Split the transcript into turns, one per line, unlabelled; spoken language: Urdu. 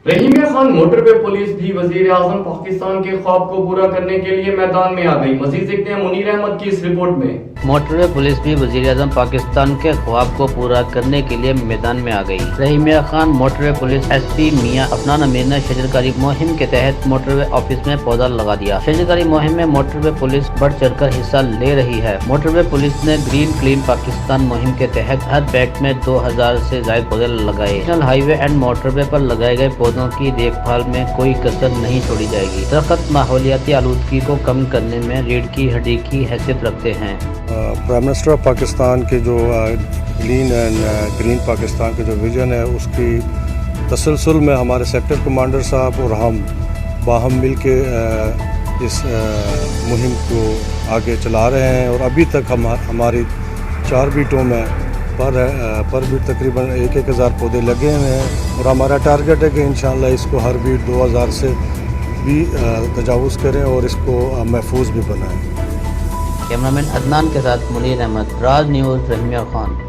رحیمیہ خان موٹر وے پولیس بھی وزیر اعظم پاکستان کے خواب کو پورا کرنے کے لیے میدان میں آ گئی. مزید دیکھتے ہیں منیر احمد کی اس رپورٹ میں.
موٹر وے پولیس بھی وزیر اعظم پاکستان کے خواب کو پورا کرنے کے لیے میدان میں آ گئی. رحیمیہ خان موٹر وے پولیس ایس پی میاں عفنان امیر نے شجرکاری مہم کے تحت موٹر وے آفس میں پودا لگا دیا. شجرکاری مہم میں موٹر وے پولیس بڑھ چڑھ کر حصہ لے رہی ہے. موٹر وے پولیس نے گرین کلین پاکستان مہم کے تحت ہر بیلٹ میں 2000 سے زائد پودے لگائے. National highway and motorway پر لگائے گئے پودوں کی دیکھ بھال میں کوئی کسر نہیں چھوڑی جائے گی. درخت ماحولیاتی آلودگی کو کم کرنے میں ریڑھ کی ہڈی کی حیثیت رکھتے ہیں.
پرائم منسٹر آف پاکستان کے جو کلین اینڈ گرین پاکستان کے جو ویژن ہے اس کی تسلسل میں ہمارے سیکٹر کمانڈر صاحب اور ہم باہم مل کے اس مہم کو آگے چلا رہے ہیں. اور ابھی تک ہماری 4 بیٹوں میں پر بیٹ تقریباً 1000 پودے لگے ہوئے ہیں. اور ہمارا ٹارگٹ ہے کہ انشاءاللہ اس کو ہر بیٹ 2000 سے بھی تجاوز کریں اور اس کو محفوظ بھی بنائیں.
کیمرامین عدنان کے ساتھ منیر احمد، راز نیوز، رحیمیہ خان.